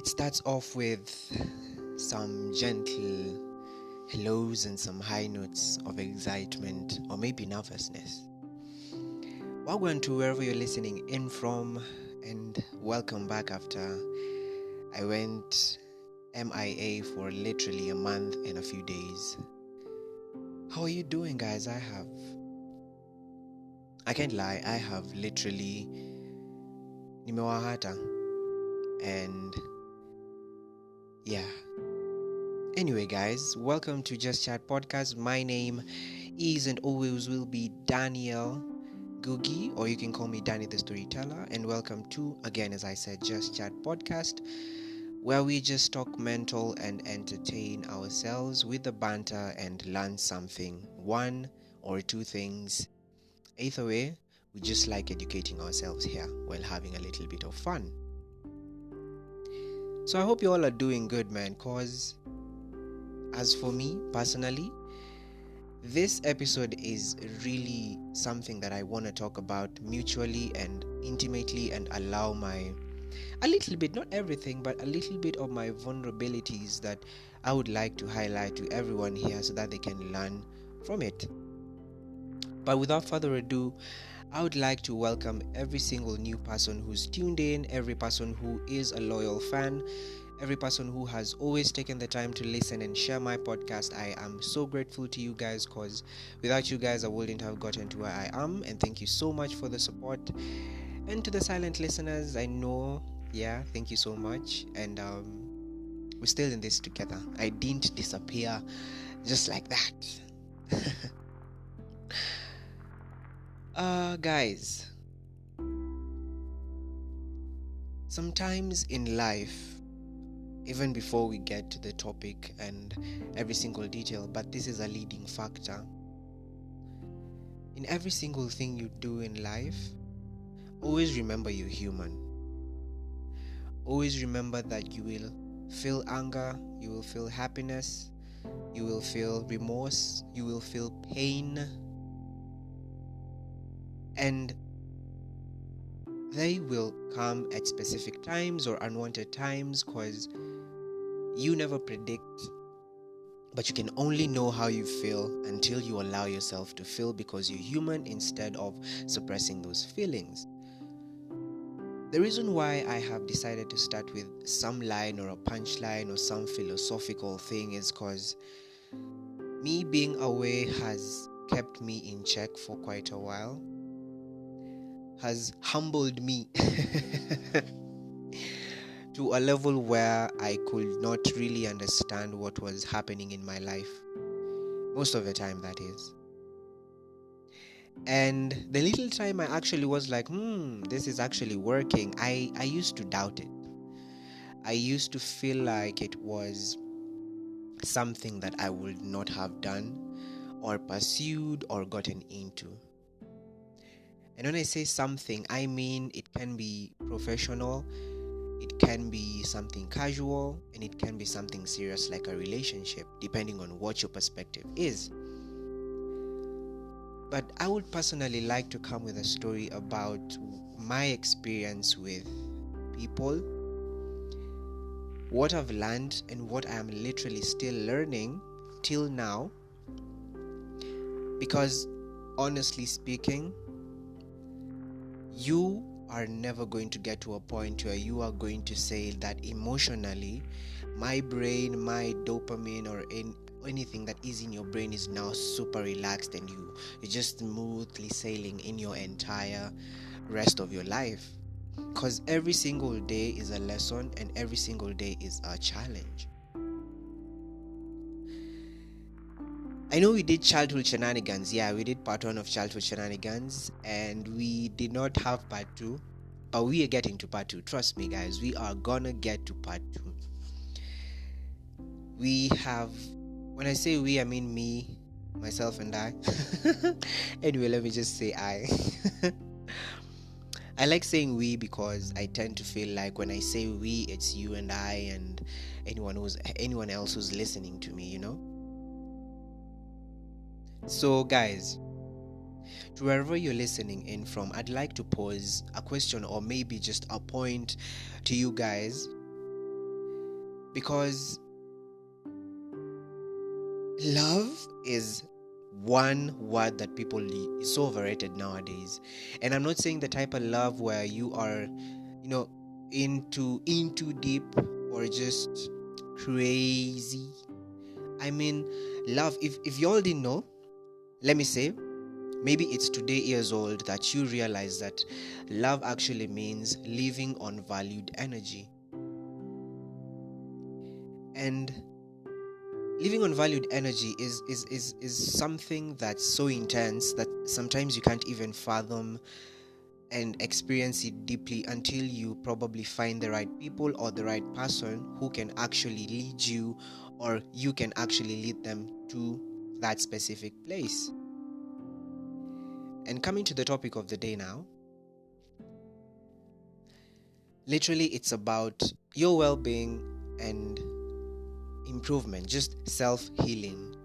It starts off with some gentle hellos and some high notes of excitement or maybe nervousness. Welcome to wherever you're listening in from, and welcome back after I went MIA for literally a month and a few days. How are you doing, guys? I can't lie, I have literally nimewahata, and yeah. Anyway, guys, welcome to Just Chat Podcast. My name is and always will be Daniel Googie, or you can call me Danny the Storyteller. And welcome to, again, as I said, Just Chat Podcast, where we just talk mental and entertain ourselves with the banter and learn something, one or two things. Either way, we just like educating ourselves here while having a little bit of fun. So I hope you all are doing good, man, cause as for me personally, this episode is really something that I want to talk about mutually and intimately and allow a little bit, not everything, but a little bit of my vulnerabilities that I would like to highlight to everyone here so that they can learn from it. But without further ado, I would like to welcome every single new person who's tuned in, every person who is a loyal fan, every person who has always taken the time to listen and share my podcast. I am so grateful to you guys, because without you guys I wouldn't have gotten to where I am. And thank you so much for the support. And to the silent listeners, I know, thank you so much. And we're still in this together. I didn't disappear just like that. Guys, sometimes in life, even before we get to the topic and every single detail, but this is a leading factor. In every single thing you do in life, always remember you're human. Always remember that you will feel anger, you will feel happiness, you will feel remorse, you will feel pain, and they will come at specific times or unwanted times, because you never predict, but you can only know how you feel until you allow yourself to feel, because you're human, instead of suppressing those feelings. The reason why I have decided to start with some line or a punchline or some philosophical thing is because me being away has kept me in check for quite a while, has humbled me to a level where I could not really understand what was happening in my life. Most of the time, that is. And the little time I actually was like, this is actually working, I used to doubt it. I used to feel like it was something that I would not have done or pursued or gotten into. And when I say something, I mean it can be professional, it can be something casual, and it can be something serious like a relationship, depending on what your perspective is. But I would personally like to come with a story about my experience with people, what I've learned, and what I am literally still learning till now. Because honestly speaking, you are never going to get to a point where you are going to say that emotionally, my brain, my dopamine, or anything that is in your brain is now super relaxed and you're just smoothly sailing in your entire rest of your life. Because every single day is a lesson and every single day is a challenge. I know we did childhood shenanigans. We did part 1 of childhood shenanigans, and we did not have part 2, but we are getting to part 2. Trust me, guys, we are gonna get to part 2. We have, when I say we, I mean me, myself, and I. Anyway, let me just say I. I like saying we because I tend to feel like when I say we, it's you and I and anyone else who's listening to me, So guys, to wherever you're listening in from, I'd like to pose a question or maybe just a point to you guys. Because love is one word that people is so overrated nowadays. And I'm not saying the type of love where you are, into deep or just crazy. I mean, love, if y'all didn't know, let me say, maybe it's today years old that you realize that love actually means living on valued energy. And living on valued energy is something that's so intense that sometimes you can't even fathom and experience it deeply until you probably find the right people or the right person who can actually lead you, or you can actually lead them to that specific place. And coming to the topic of the day now, literally it's about your well-being and improvement, just self-healing.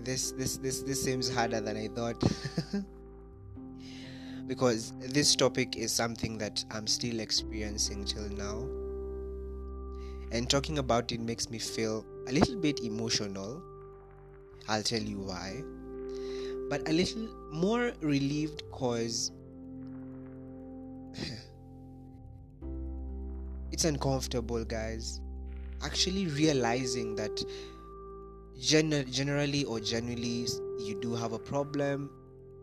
This seems harder than I thought. Because this topic is something that I'm still experiencing till now. And talking about it makes me feel a little bit emotional. I'll tell you why. But a little more relieved because it's uncomfortable, guys. Actually realizing that generally or genuinely you do have a problem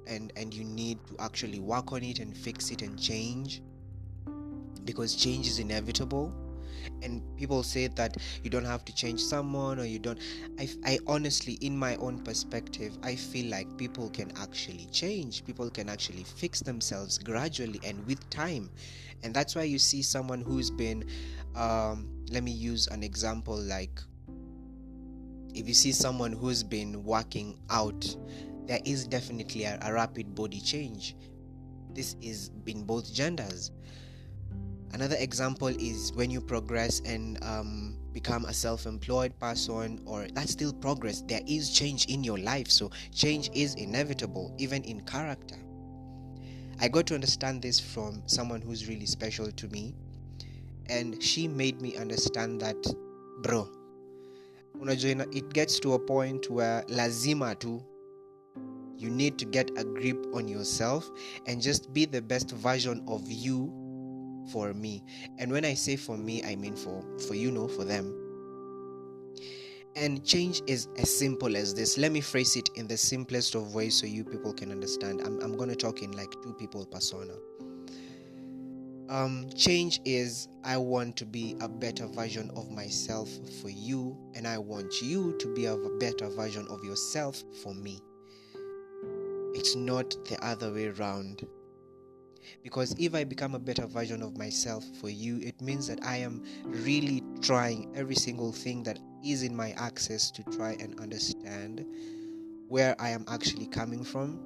and you need to actually work on it and fix it and change, because change is inevitable. And people say that you don't have to change someone, or you don't. I honestly, in my own perspective, I feel like people can actually change. People can actually fix themselves gradually and with time. And that's why you see someone who's been, let me use an example, like if you see someone who's been working out, there is definitely a rapid body change. This is in both genders. Another example is when you progress and become a self-employed person, or that's still progress. There is change in your life, so change is inevitable, even in character. I got to understand this from someone who's really special to me, and she made me understand that, bro, unajua, it gets to a point where lazima tu you need to get a grip on yourself and just be the best version of you for me. And when I say for me, I mean for for them. And change is as simple as this. Let me phrase it in the simplest of ways so you people can understand. I'm going to talk in like two people persona. Change is, I want to be a better version of myself for you, and I want you to be a better version of yourself for me. It's not the other way around. Because if I become a better version of myself for you, it means that I am really trying every single thing that is in my access to try and understand where I am actually coming from.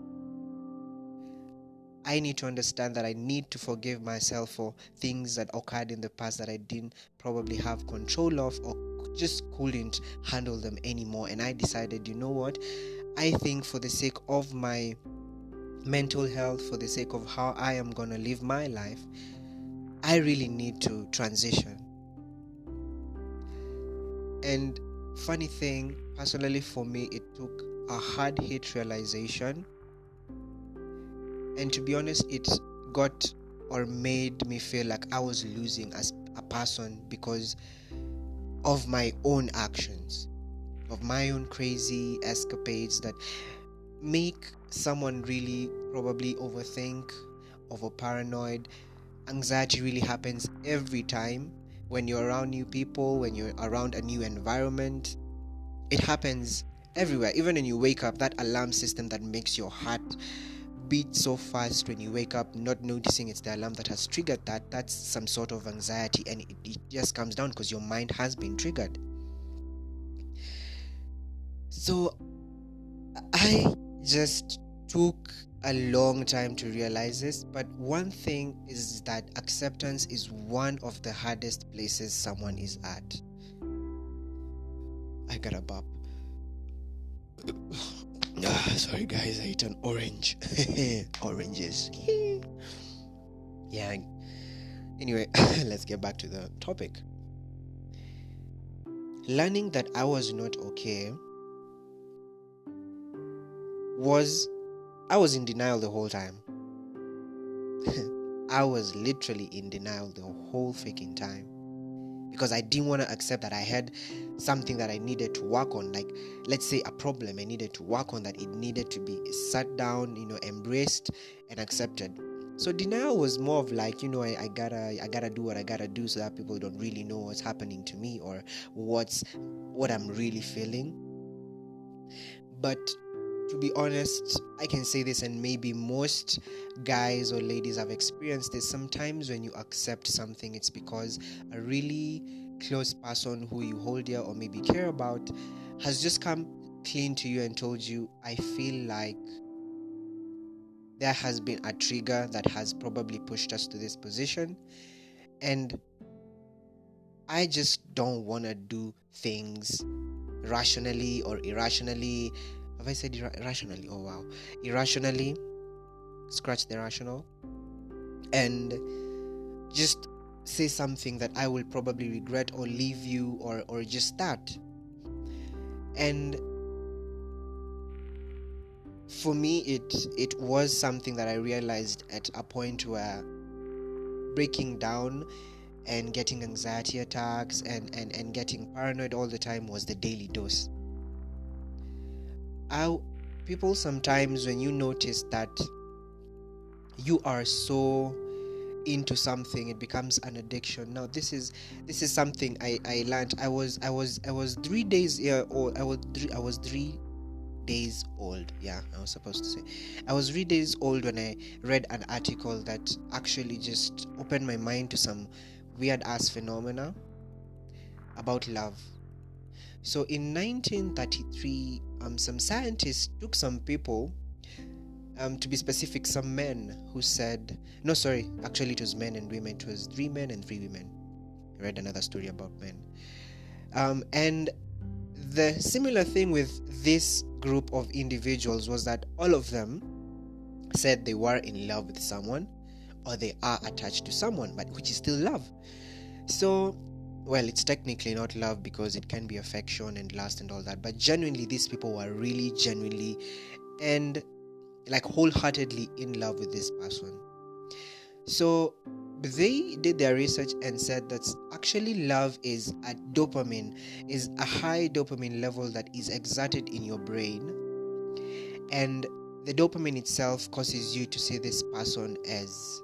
I need to understand that I need to forgive myself for things that occurred in the past that I didn't probably have control of, or just couldn't handle them anymore. And I decided, you know what? I think for the sake of my mental health, for the sake of how I am going to live my life, I really need to transition. And funny thing, personally for me, it took a hard hit realization. And to be honest, it got or made me feel like I was losing as a person because of my own actions, of my own crazy escapades that make someone really probably overthink, over paranoid. Anxiety really happens every time when you're around new people, when you're around a new environment. It happens everywhere. Even when you wake up, that alarm system that makes your heart beat so fast when you wake up, not noticing it's the alarm that has triggered that's some sort of anxiety, and it just comes down because your mind has been triggered. So I just took a long time to realize this, but one thing is that acceptance is one of the hardest places someone is at. I got a burp. Sorry guys, I ate an orange. Oranges. Yeah, Anyway, let's get back to the topic. Learning that I was not okay I was in denial the whole time. I was literally in denial the whole freaking time, because I didn't want to accept that I had something that I needed to work on. Like, let's say a problem I needed to work on, that it needed to be sat down, embraced and accepted. So denial was more of like, I gotta do what I gotta do so that people don't really know what's happening to me or what I'm really feeling. But to be honest, I can say this, and maybe most guys or ladies have experienced this. Sometimes when you accept something, it's because a really close person who you hold dear or maybe care about has just come clean to you and told you, I feel like there has been a trigger that has probably pushed us to this position, and I just don't want to do things rationally or irrationally. Have I said irrationally? Oh wow. Irrationally, scratch the rational, and just say something that I will probably regret or leave you or just that. And for me, it was something that I realized at a point where breaking down and getting anxiety attacks and getting paranoid all the time was the daily dose. People sometimes, when you notice that you are so into something, it becomes an addiction. Now this is something I learned. I was 3 days old. I was 3 days old. Yeah, I was supposed to say I was 3 days old when I read an article that actually just opened my mind to some weird ass phenomena about love. So in 1933, some scientists took some people, to be specific, some men, who said, no, sorry, actually it was men and women. It was 3 men and 3 women. I read another story about men. And the similar thing with this group of individuals was that all of them said they were in love with someone, or they are attached to someone, but which is still love. So, well, it's technically not love because it can be affection and lust and all that, but genuinely these people were really genuinely and like wholeheartedly in love with this person. So they did their research and said that actually love is a high dopamine level that is exerted in your brain, and the dopamine itself causes you to see this person as,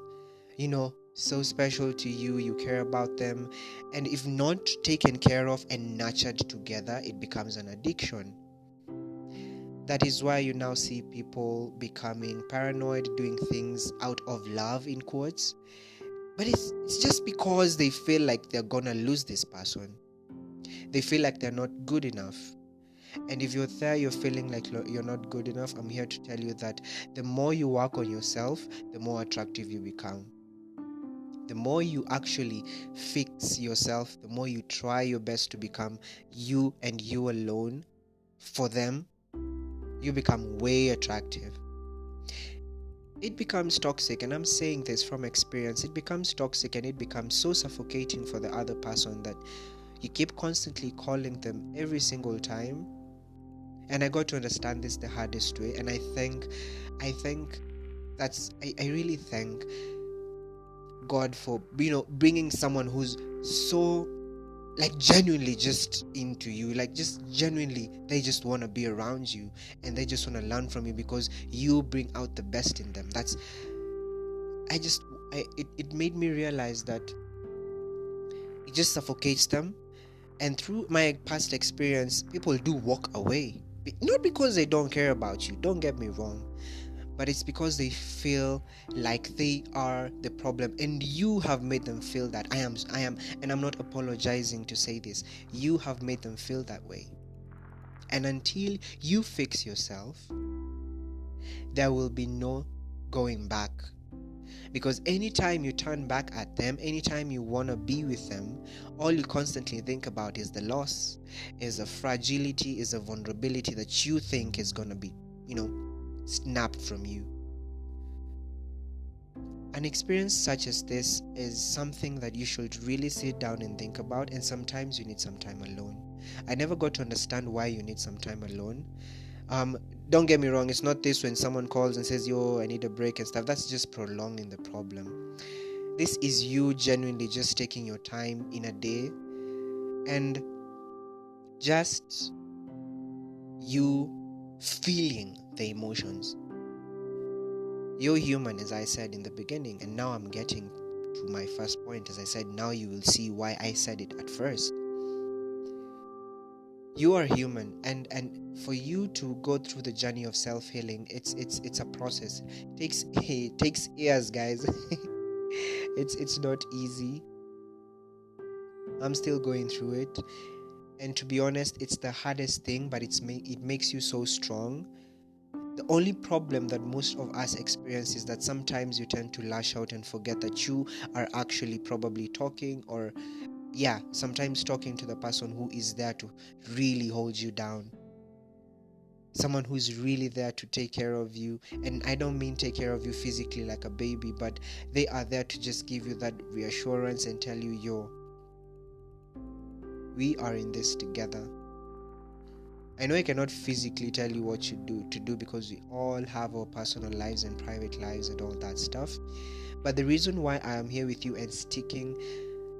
so special to you. You care about them, and if not taken care of and nurtured together, it becomes an addiction. That is why you now see people becoming paranoid, doing things out of love, in quotes. But it's just because they feel like they're gonna lose this person. They feel like they're not good enough. And if you're there, you're feeling like you're not good enough, I'm here to tell you that the more you work on yourself, the more attractive you become. The more you actually fix yourself, the more you try your best to become you and you alone for them, you become way attractive. It becomes toxic, and I'm saying this from experience. It becomes toxic and it becomes so suffocating for the other person that you keep constantly calling them every single time. And I got to understand this the hardest way, and I really thank God for bringing someone who's so like genuinely just into you, like just genuinely they just want to be around you and they just want to learn from you because you bring out the best in them. It made me realize that it just suffocates them. And through my past experience, people do walk away, not because they don't care about you, don't get me wrong, but it's because they feel like they are the problem, and you have made them feel that. I am, and I'm not apologizing to say this. You have made them feel that way. And until you fix yourself, there will be no going back. Because anytime you turn back at them, anytime you want to be with them, all you constantly think about is the loss, is a fragility, is a vulnerability that you think is going to be, snapped from you. An experience such as this is something that you should really sit down and think about, and sometimes you need some time alone. I never got to understand why you need some time alone. Don't get me wrong, it's not this when someone calls and says, yo, I need a break and stuff. That's just prolonging the problem. This is you genuinely just taking your time in a day and just you feeling the emotions. You're human, as I said in the beginning, and now I'm getting to my first point. As I said, now you will see why I said it at first. You are human, and for you to go through the journey of self-healing, it's a process. It takes years, guys. It's not easy. I'm still going through it, and to be honest, it's the hardest thing, but it makes you so strong. The only problem that most of us experience is that sometimes you tend to lash out and forget that you are actually probably talking, or sometimes talking to the person who is there to really hold you down. Someone who's really there to take care of you. And I don't mean take care of you physically like a baby, but they are there to just give you that reassurance and tell you, yo, we are in this together. I know I cannot physically tell you what you to do because we all have our personal lives and private lives and all that stuff. But the reason why I am here with you and sticking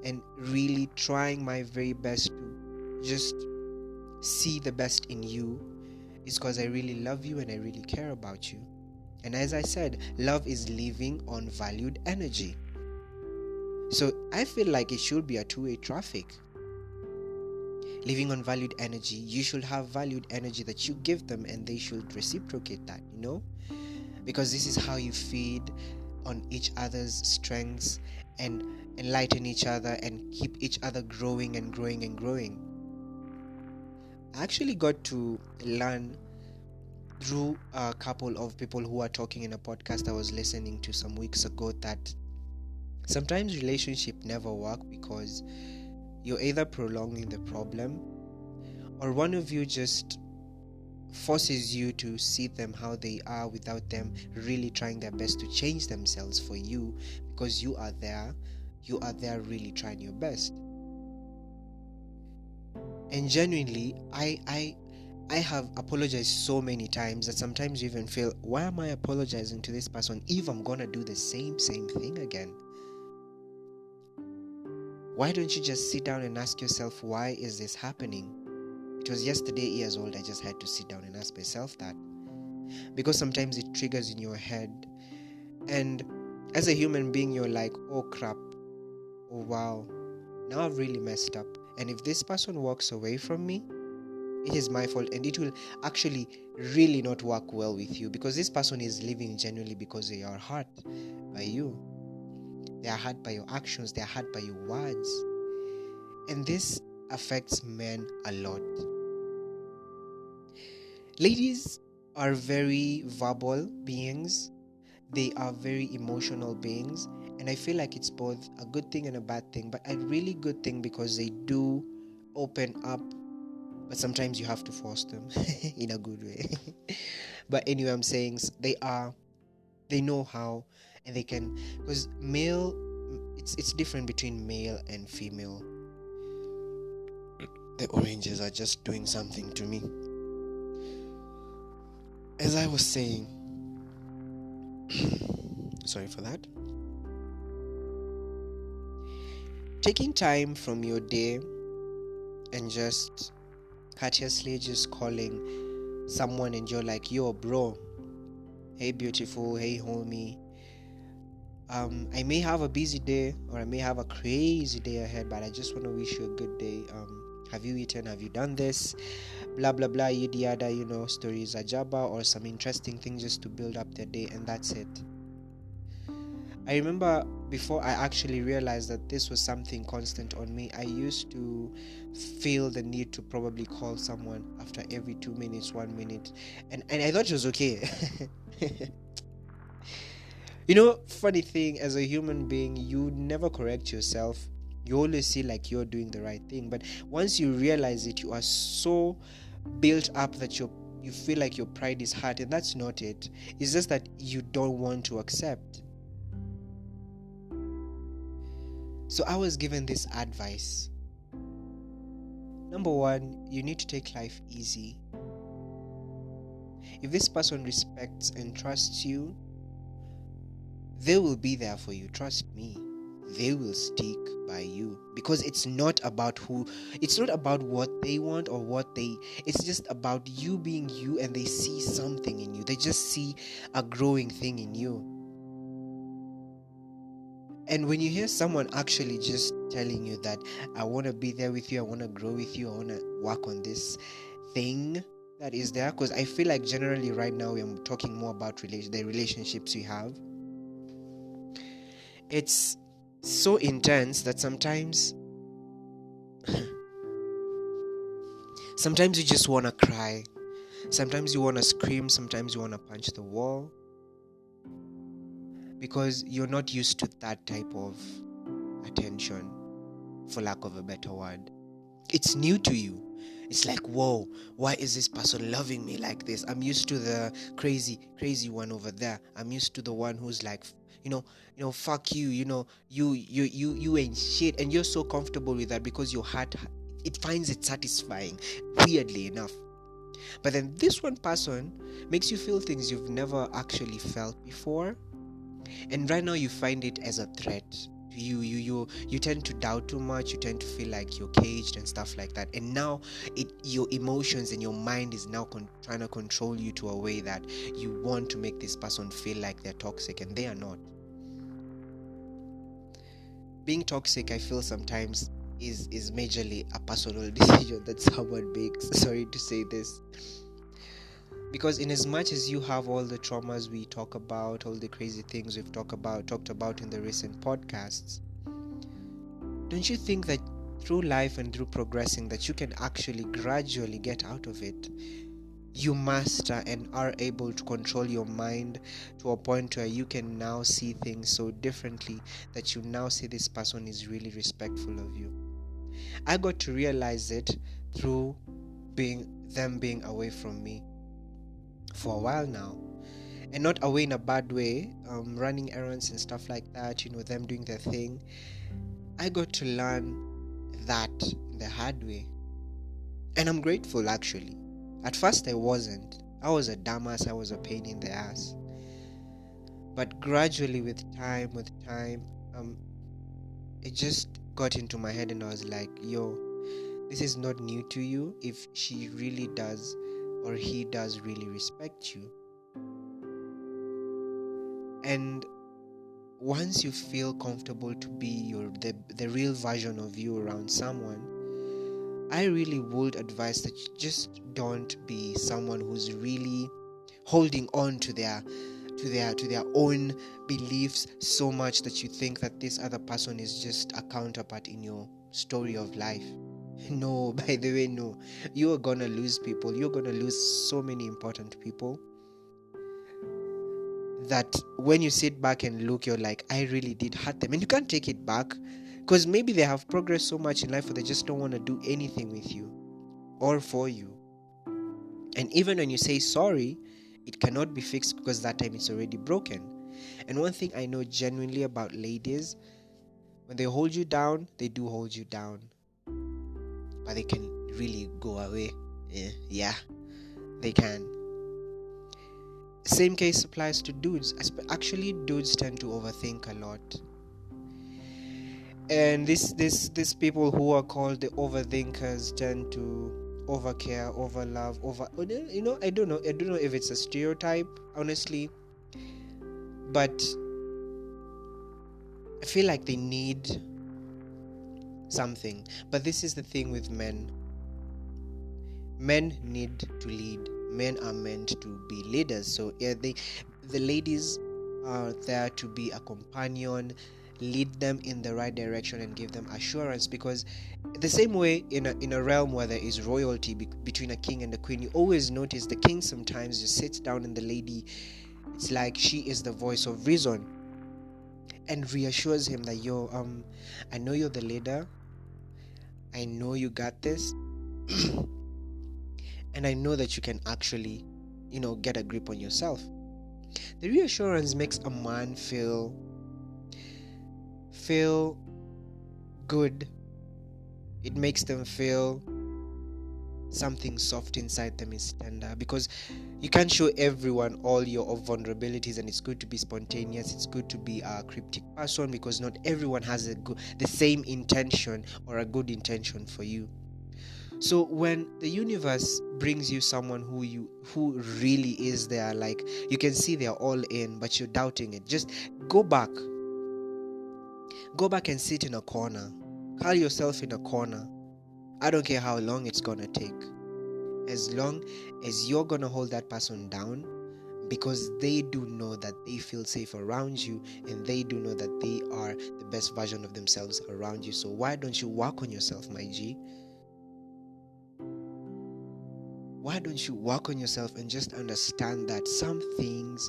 and really trying my very best to just see the best in you is because I really love you and I really care about you. And as I said, love is living on valued energy. So I feel like it should be a two-way traffic. Living on valued energy, you should have valued energy that you give them and they should reciprocate that, because this is how you feed on each other's strengths and enlighten each other and keep each other growing and growing and growing. I actually got to learn through a couple of people who are talking in a podcast I was listening to some weeks ago that sometimes relationships never work because you're either prolonging the problem or one of you just forces you to see them how they are without them really trying their best to change themselves for you, because you are there really trying your best. And genuinely, I have apologized so many times that sometimes you even feel, why am I apologizing to this person if I'm gonna do the same thing again? Why don't you just sit down and ask yourself, why is this happening? It was yesterday years old, I just had to sit down and ask myself that. Because sometimes it triggers in your head. And as a human being, you're like, oh crap, oh wow, now I've really messed up. And if this person walks away from me, it is my fault, and it will actually really not work well with you, because this person is living genuinely because they are hurt by you. They are hurt by your actions. They are hurt by your words. And this affects men a lot. Ladies are very verbal beings. They are very emotional beings. And I feel like it's both a good thing and a bad thing. But a really good thing because they do open up. But sometimes you have to force them in a good way. But anyway, I'm saying they know how. And they can, because male, it's different between male and female. The oranges are just doing something to me. As I was saying, sorry for that. Taking time from your day and just courteously just calling someone and you're like, yo bro, hey beautiful, hey homie, I may have a busy day or I may have a crazy day ahead, but I just want to wish you a good day. Have you eaten? Have you done this? Blah blah blah, yada yada, stories ajaba or some interesting things just to build up their day, and that's it. I remember before I actually realized that this was something constant on me, I used to feel the need to probably call someone after every 2 minutes, 1 minute, and I thought it was okay. Funny thing, as a human being, you never correct yourself. You always see like you're doing the right thing, but once you realize it, you are so built up that you feel like your pride is hurt, and that's not it. It's just that you don't want to accept. So I was given this advice. Number one, you need to take life easy. If this person respects and trusts you, they will be there for you. Trust me. They will stick by you, because it's not about what they want or it's just about you being you, and they see something in you. They just see a growing thing in you. And when you hear someone actually just telling you that, I want to be there with you, I want to grow with you, I want to work on this thing that is there, because I feel like generally right now we're talking more about the relationships we have. It's so intense that sometimes you just want to cry, sometimes you want to scream, sometimes you want to punch the wall, because you're not used to that type of attention, for lack of a better word. It's new to you. It's like, whoa, why is this person loving me like this? I'm used to the crazy one over there. I'm used to the one who's like, fuck you, you ain't shit. And you're so comfortable with that because your heart, it finds it satisfying, weirdly enough. But then this one person makes you feel things you've never actually felt before. And right now you find it as a threat. You tend to doubt too much, you tend to feel like you're caged and stuff like that. And now your emotions and your mind is now trying to control you to a way that you want to make this person feel like they're toxic, and they are not. Being toxic, I feel sometimes is majorly a personal decision that someone makes. Sorry to say this, because in as much as you have all the traumas we talk about, all the crazy things we've talked about in the recent podcasts, don't you think that through life and through progressing that you can actually gradually get out of it? You master and are able to control your mind to a point where you can now see things so differently, that you now see this person is really respectful of you. I got to realize it through them being away from me for a while now, and not away in a bad way, running errands and stuff like that, them doing their thing. I got to learn that the hard way, and I'm grateful. Actually, at first I wasn't. I was a dumbass, I was a pain in the ass, but gradually with time, it just got into my head, and I was like, yo, this is not new to you if she really does or he does really respect you. And once you feel comfortable to be the real version of you around someone, I really would advise that you just don't be someone who's really holding on to their own beliefs so much that you think that this other person is just a counterpart in your story of life. No, by the way, no. You are gonna lose people. You're gonna lose so many important people that when you sit back and look, you're like, I really did hurt them. And you can't take it back, because maybe they have progressed so much in life, or they just don't want to do anything with you or for you. And even when you say sorry, it cannot be fixed, because that time it's already broken. And one thing I know genuinely about ladies, when they hold you down, they do hold you down, but they can really go away. Yeah, they can. Same case applies to dudes. Actually, dudes tend to overthink a lot. And these people who are called the overthinkers tend to overcare, overlove, I don't know if it's a stereotype, honestly, but I feel like they need something. But this is the thing with men. Men need to lead. Men are meant to be leaders. So yeah, the ladies are there to be a companion, lead them in the right direction, and give them assurance. Because the same way in a realm where there is royalty between a king and a queen, you always notice the king sometimes just sits down, and the lady, it's like she is the voice of reason, and reassures him that, yo, I know you're the leader, I know you got this, and I know that you can actually, get a grip on yourself. The reassurance makes a man feel good. It makes them feel something soft inside them is tender, because you can't show everyone all your vulnerabilities, and it's good to be spontaneous. It's good to be a cryptic person, because not everyone has the same intention or a good intention for you. So when the universe brings you someone who really is there, like you can see they're all in, but you're doubting it, just go back and sit in a corner, call yourself in a corner. I don't care how long it's gonna take, as long as you're gonna hold that person down, because they do know that they feel safe around you, and they do know that they are the best version of themselves around you. So why don't you work on yourself, my G? Why don't you work on yourself and just understand that some things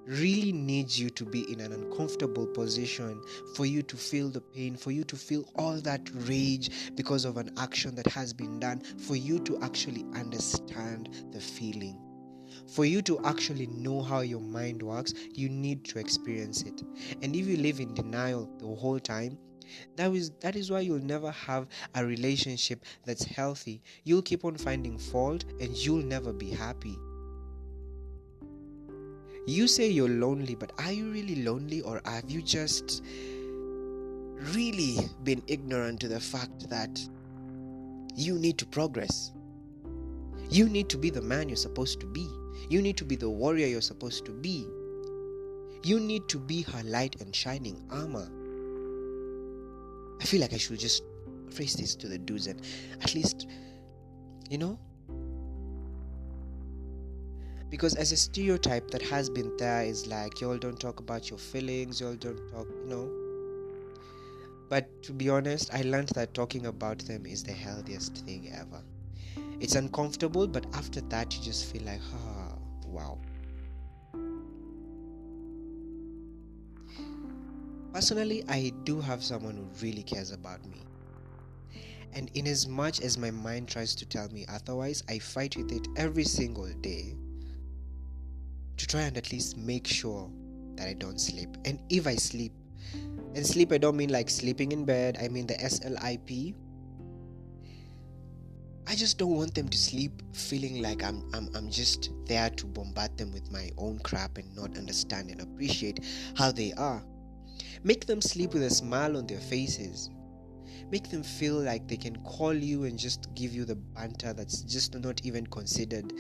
really need you to be in an uncomfortable position for you to feel the pain, for you to feel all that rage because of an action that has been done, for you to actually understand the feeling. For you to actually know how your mind works, you need to experience it. And if you live in denial the whole time, that is why you'll never have a relationship that's healthy. You'll keep on finding fault and you'll never be happy. You say you're lonely, but are you really lonely, or have you just really been ignorant to the fact that you need to progress? You need to be the man you're supposed to be. You need to be the warrior you're supposed to be. You need to be her light and shining armor. I feel like I should just phrase this to the dudes and at least, because as a stereotype that has been there is like, y'all don't talk about your feelings, y'all don't talk, But to be honest, I learned that talking about them is the healthiest thing ever. It's uncomfortable, but after that you just feel like, wow. Personally, I do have someone who really cares about me. And in as much as my mind tries to tell me otherwise, I fight with it every single day to try and at least make sure that I don't sleep. And if I sleep, and sleep I don't mean like sleeping in bed, I mean the SLIP. I just don't want them to sleep feeling like I'm just there to bombard them with my own crap and not understand and appreciate how they are. Make them sleep with a smile on their faces. Make them feel like they can call you and just give you the banter that's just not even considered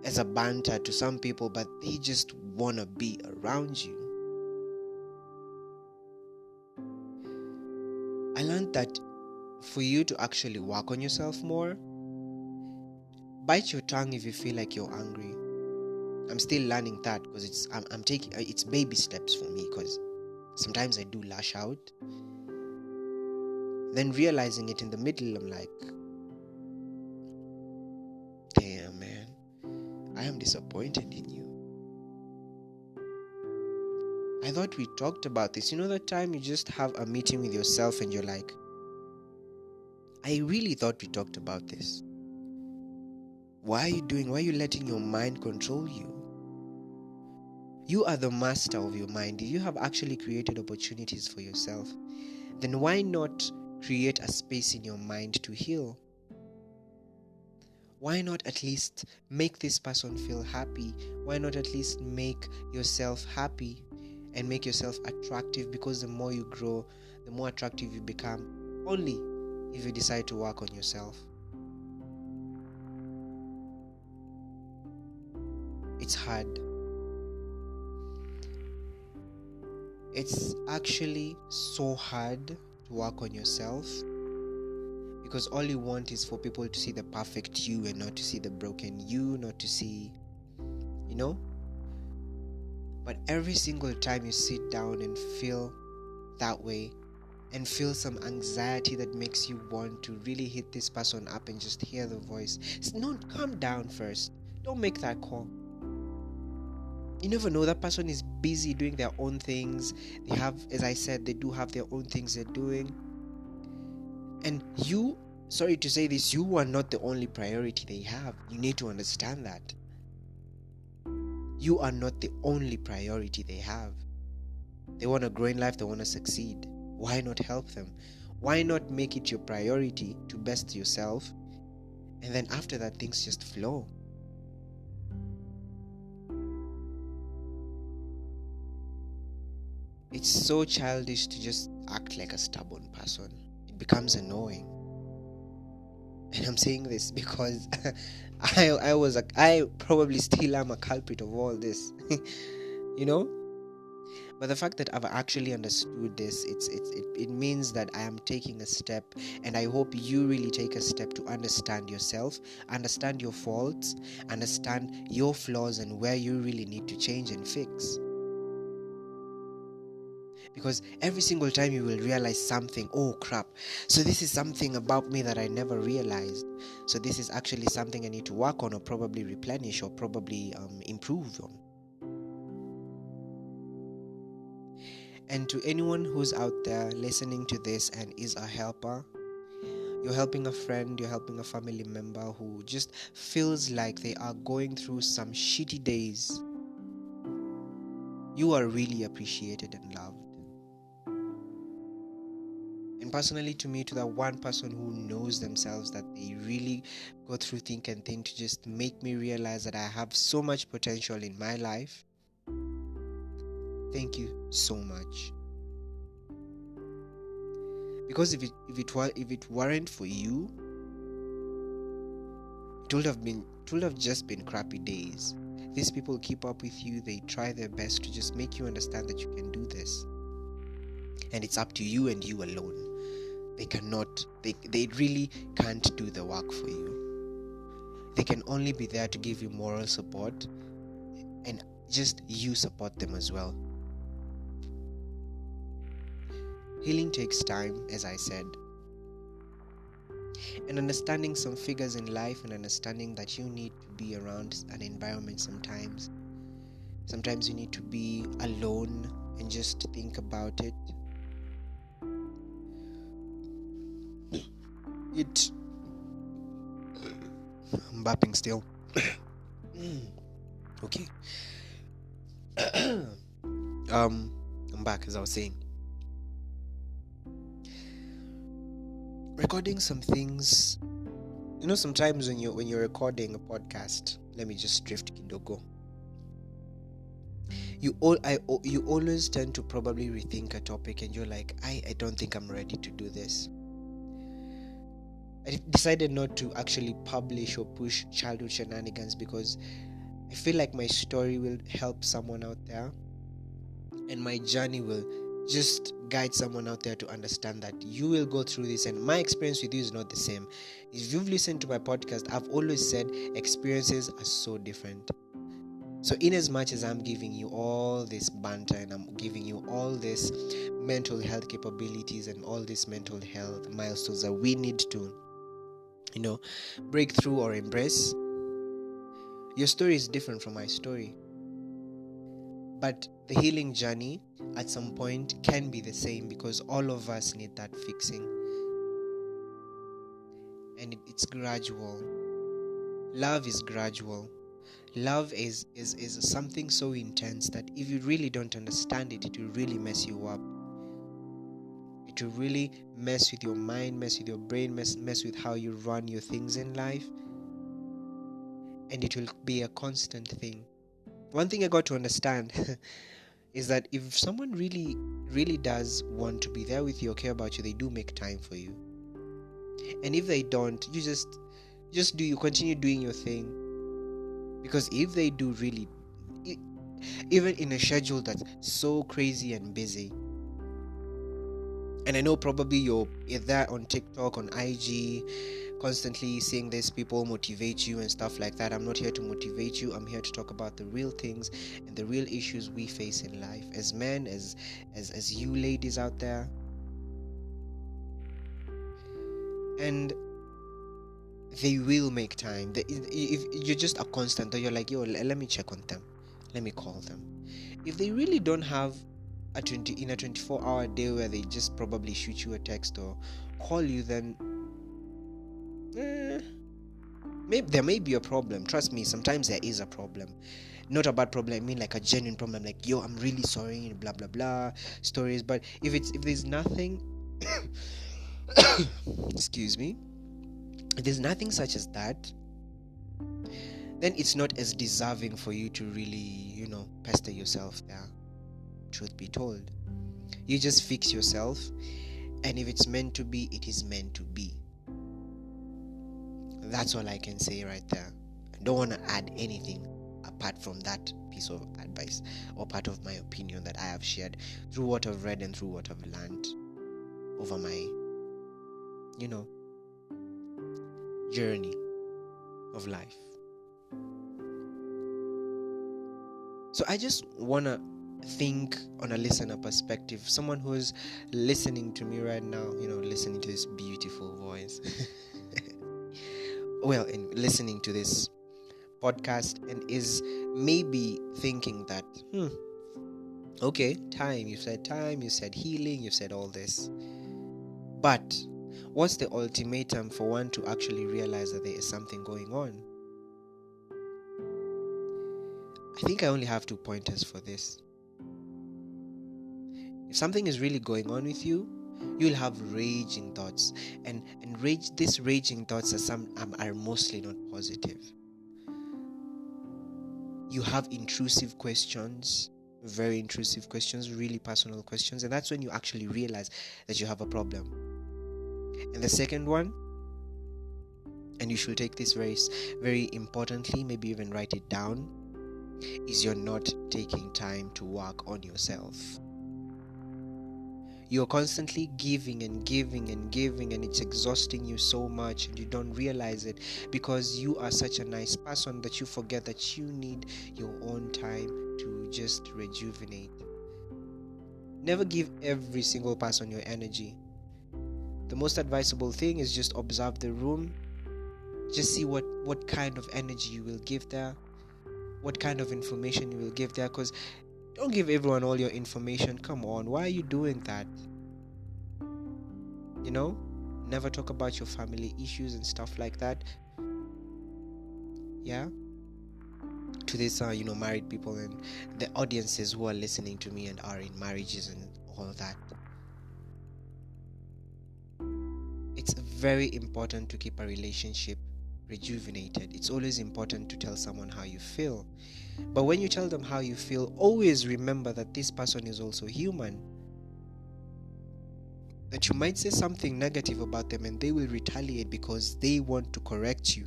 as a banter to some people, but they just want to be around you. I learned that for you to actually work on yourself more, bite your tongue if you feel like you're angry. I'm still learning that, because it's baby steps for me, because sometimes I do lash out. Then realizing it in the middle, I'm like, damn, man, I am disappointed in you. I thought we talked about this. You know that time you just have a meeting with yourself and you're like, I really thought we talked about this. Why are you letting your mind control you? You are the master of your mind. If you have actually created opportunities for yourself, then why not create a space in your mind to heal? Why not at least make this person feel happy? Why not at least make yourself happy and make yourself attractive? Because the more you grow, the more attractive you become, only if you decide to work on yourself. It's hard. It's actually so hard to work on yourself, because all you want is for people to see the perfect you and not to see the broken you, not to see, But every single time you sit down and feel that way and feel some anxiety that makes you want to really hit this person up and just hear the voice, calm down first. Don't make that call. You never know, that person is busy doing their own things. They have, as I said, they do have their own things they're doing. And you, sorry to say this, you are not the only priority they have. You need to understand that. You are not the only priority they have. They want to grow in life, they want to succeed. Why not help them? Why not make it your priority to best yourself, and then after that things just flow? It's so childish to just act like a stubborn person. It becomes annoying. And I'm saying this because I probably still am a culprit of all this. you know but the fact that I've actually understood this, it means that I am taking a step, and I hope you really take a step to understand yourself, understand your faults, understand your flaws, and where you really need to change and fix. Because every single time you will realize something, oh crap, so this is something about me that I never realized. So this is actually something I need to work on, or probably replenish, or probably improve on. And to anyone who's out there listening to this and is a helper, you're helping a friend, you're helping a family member who just feels like they are going through some shitty days, you are really appreciated and loved. And personally, to me, to that one person who knows themselves that they really go through thick and thin to just make me realize that I have so much potential in my life, thank you so much. Because if it weren't for you, it would have just been crappy days. These people keep up with you, they try their best to just make you understand that you can do this. And it's up to you and you alone. They really can't do the work for you. They can only be there to give you moral support, and just you support them as well. Healing takes time, as I said. And understanding some figures in life, and understanding that you need to be around an environment sometimes. Sometimes you need to be alone and just think about it. I'm burping still. Okay. I'm back, as I was saying. Recording some things, sometimes when you're recording a podcast, let me just drift kidogo. You always tend to probably rethink a topic, and you're like, I don't think I'm ready to do this. I decided not to actually publish or push childhood shenanigans because I feel like my story will help someone out there, and my journey will just guide someone out there to understand that you will go through this, and my experience with you is not the same. If you've listened to my podcast, I've always said experiences are so different. So in as much as I'm giving you all this banter, and I'm giving you all this mental health capabilities and all these mental health milestones that we need to break through or embrace, your story is different from my story. But the healing journey at some point can be the same, because all of us need that fixing. And it's gradual. Love is gradual. Love is something so intense that if you really don't understand it, it will really mess you up. It will really mess with your mind, mess with your brain, mess with how you run your things in life. And it will be a constant thing. One thing I got to understand is that if someone really, really does want to be there with you or care about you, they do make time for you. And if they don't, you you continue doing your thing. Because if they do really, even in a schedule that's so crazy and busy, and I know probably you're there on TikTok, on IG, constantly seeing these people motivate you and stuff like that. I'm not here to motivate you. I'm here to talk about the real things and the real issues we face in life as men, as you ladies out there. And they will make time. If you're just a constant, you're like, yo, let me check on them, let me call them. If they really don't have a 24-hour day where they just probably shoot you a text or call you, then maybe there may be a problem. Trust me, sometimes there is a problem. Not a bad problem, I mean like a genuine problem, like, yo, I'm really sorry, blah blah blah stories. But if there's nothing excuse me, if there's nothing such as that, then it's not as deserving for you to really, pester yourself there. Truth be told, you just fix yourself, and if it's meant to be, it is meant to be. That's all I can say right there. I don't want to add anything apart from that piece of advice or part of my opinion that I have shared through what I've read and through what I've learned over my, journey of life. So I just want to think on a listener perspective, someone who's listening to me right now, listening to this beautiful voice. Well, in listening to this podcast and is maybe thinking that, okay, you said healing, you said all this. But what's the ultimatum for one to actually realize that there is something going on? I think I only have 2 pointers for this. If something is really going on with you, you'll have raging thoughts, and these raging thoughts are mostly not positive. You have intrusive questions, very intrusive questions, really personal questions, and that's when you actually realize that you have a problem. And the second one, and you should take this very, very importantly, maybe even write it down, is you're not taking time to work on yourself. You're constantly giving and giving and giving, and it's exhausting you so much, and you don't realize it because you are such a nice person that you forget that you need your own time to just rejuvenate. Never give every single person your energy. The most advisable thing is just observe the room. Just see what kind of energy you will give there, what kind of information you will give there, because don't give everyone all your information. Come on, why are you doing that? Never talk about your family issues and stuff like that. Yeah? To this, married people and the audiences who are listening to me and are in marriages and all that. It's very important to keep a relationship rejuvenated. It's always important to tell someone how you feel. But when you tell them how you feel, always remember that this person is also human. That you might say something negative about them and they will retaliate because they want to correct you.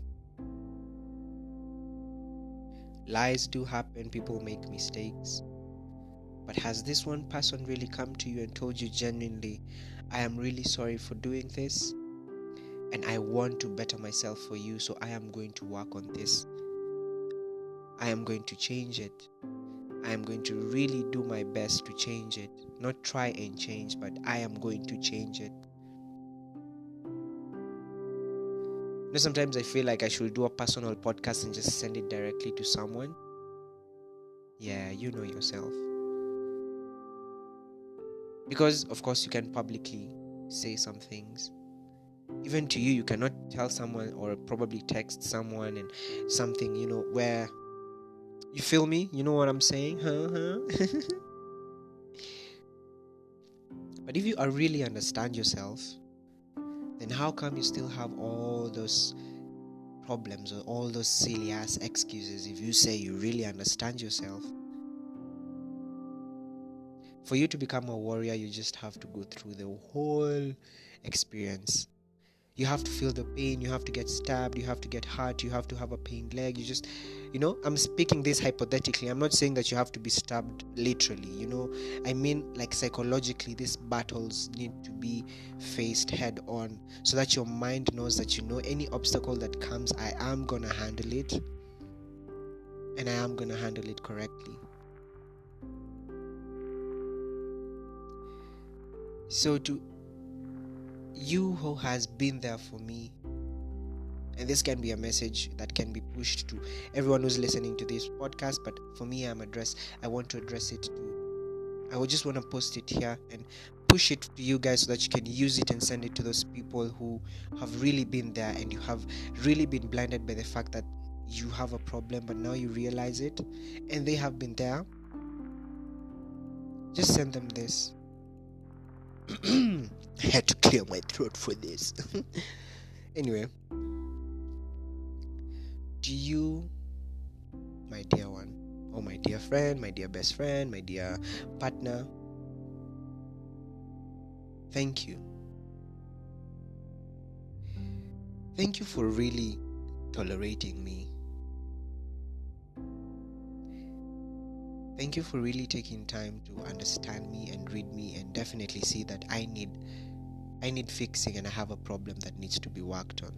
Lies do happen, people make mistakes. But has this one person really come to you and told you genuinely, I am really sorry for doing this, and I want to better myself for you, so I am going to work on this. I am going to change it. I am going to really do my best to change it. Not try and change, but I am going to change it. Sometimes I feel like I should do a personal podcast and just send it directly to someone. Yeah, you know yourself. Because, of course, you can publicly say some things. Even to you, you cannot tell someone or probably text someone and something, where... You feel me? You know what I'm saying? But if you really understand yourself, then how come you still have all those problems or all those silly ass excuses if you say you really understand yourself? For you to become a warrior, you just have to go through the whole experience. You have to feel the pain, you have to get stabbed, you have to get hurt, you have to have a pained leg. You just, I'm speaking this hypothetically. I'm not saying that you have to be stabbed literally, I mean, like psychologically, these battles need to be faced head on so that your mind knows that, any obstacle that comes, I am going to handle it, and I am going to handle it correctly. So to you who has been there for me, and this can be a message that can be pushed to everyone who's listening to this podcast, but for me, I want to address it to, I would just want to post it here and push it to you guys so that you can use it and send it to those people who have really been there and you have really been blinded by the fact that you have a problem, but now you realize it and they have been there. Just send them this. I had to clear my throat for this. Anyway, do you, my dear one, or my dear friend, my dear best friend, my dear partner, thank you. Thank you for really tolerating me. Thank you for really taking time to understand me and read me and definitely see that I need fixing and I have a problem that needs to be worked on.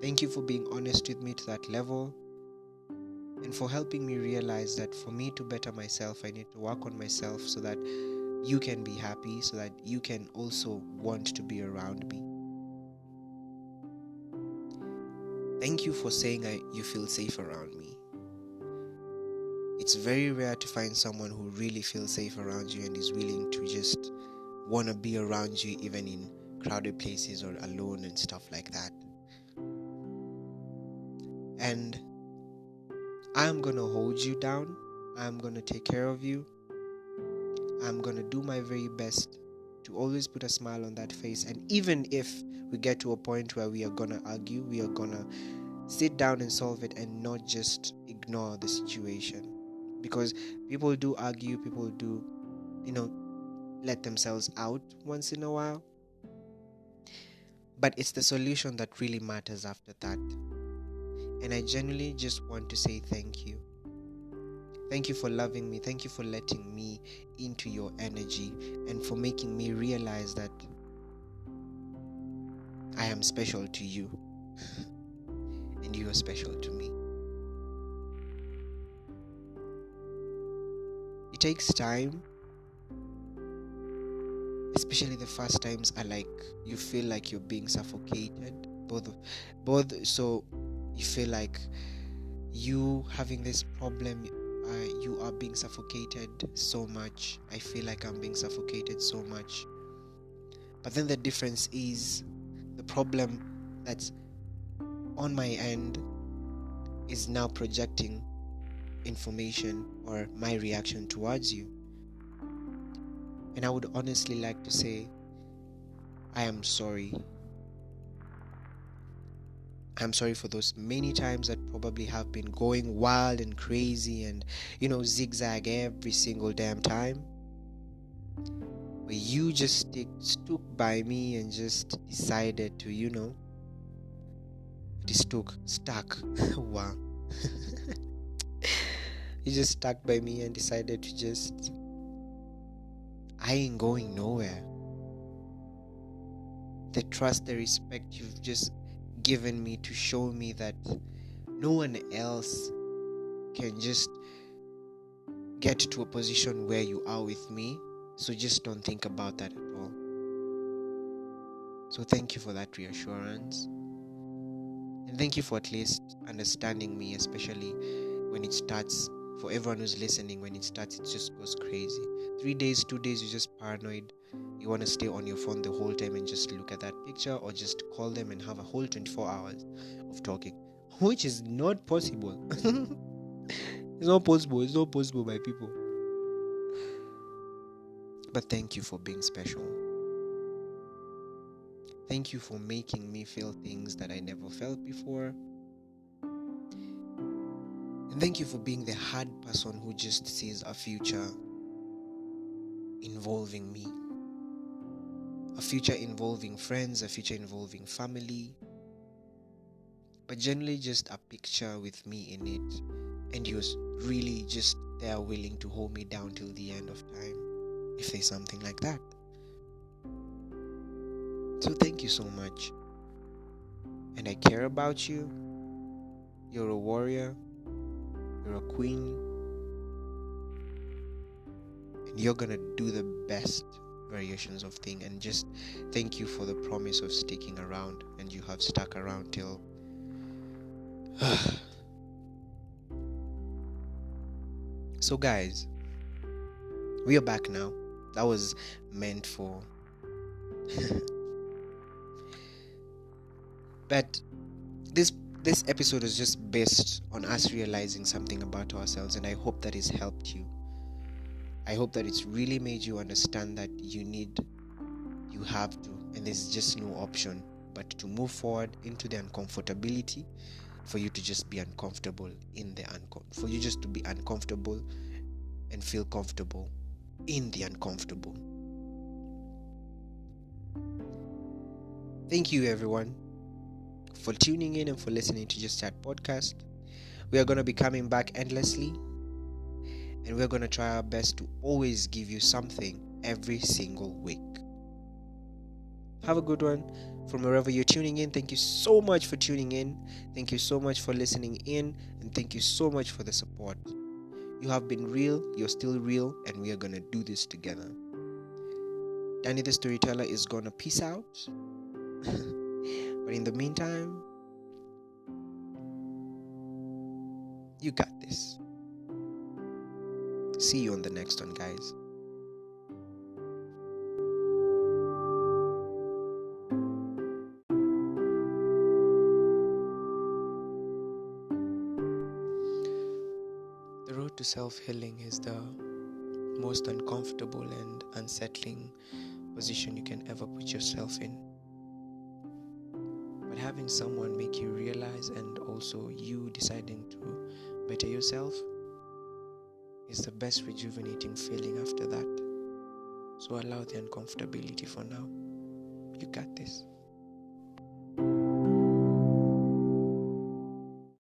Thank you for being honest with me to that level and for helping me realize that for me to better myself, I need to work on myself so that you can be happy, so that you can also want to be around me. Thank you for saying you feel safe around me. It's very rare to find someone who really feels safe around you and is willing to just want to be around you even in crowded places or alone and stuff like that. And I'm going to hold you down. I'm going to take care of you. I'm going to do my very best to always put a smile on that face. And even if we get to a point where we are going to argue, we are going to sit down and solve it and not just ignore the situation. Because people do argue, people do, let themselves out once in a while. But it's the solution that really matters after that. And I genuinely just want to say thank you. Thank you for loving me. Thank you for letting me into your energy and for making me realize that I am special to you. And you are special to me. It takes time, especially the first times you feel like you're being suffocated. Both so you feel like you having this problem, you are being suffocated so much. I feel like I'm being suffocated so much. But then the difference is the problem that's on my end is now projecting information or my reaction towards you. And I would honestly like to say, I am sorry. I'm sorry for those many times that probably have been going wild and crazy and, zigzag every single damn time. But you just stuck by me and just decided to, stuck. Wow. You just stuck by me and decided to just, I ain't going nowhere. The trust, the respect you've just given me to show me that no one else can just get to a position where you are with me. So just don't think about that at all. So thank you for that reassurance. And thank you for at least understanding me, especially when it starts. For everyone who's listening, when it starts, it just goes crazy. 3 days, 2 days, you're just paranoid. You want to stay on your phone the whole time and just look at that picture or just call them and have a whole 24 hours of talking, which is not possible. It's not possible, my people. But thank you for being special. Thank you for making me feel things that I never felt before. And thank you for being the hard person who just sees a future involving me. A future involving friends, a future involving family. But generally just a picture with me in it. And you're really just there willing to hold me down till the end of time. If there's something like that. So thank you so much. And I care about you. You're a warrior. You're a queen. And you're gonna do the best variations of thing. And just thank you for the promise of sticking around. And you have stuck around till So guys, we are back now. That was meant for but this episode is just based on us realizing something about ourselves, and I hope that it's helped you. I hope that it's really made you understand that you need You have to, and there's just no option but to move forward into the uncomfortability, for you to just be uncomfortable for you just to be uncomfortable and feel comfortable in the uncomfortable. Thank you everyone for tuning in and for listening to Just Chat Podcast. We are going to be coming back endlessly, and we're going to try our best to always give you something every single week. Have a good one from wherever you're tuning in. Thank you so much for tuning in. Thank you so much for listening in, and thank you so much for the support. You have been real, you're still real, and we are going to do this together. Danny the Storyteller is going to peace out. But in the meantime, you got this. See you on the next one, guys. The road to self-healing is the most uncomfortable and unsettling position you can ever put yourself in. But having someone make you realize, and also you deciding to better yourself, is the best rejuvenating feeling after that. So allow the uncomfortability for now. You got this.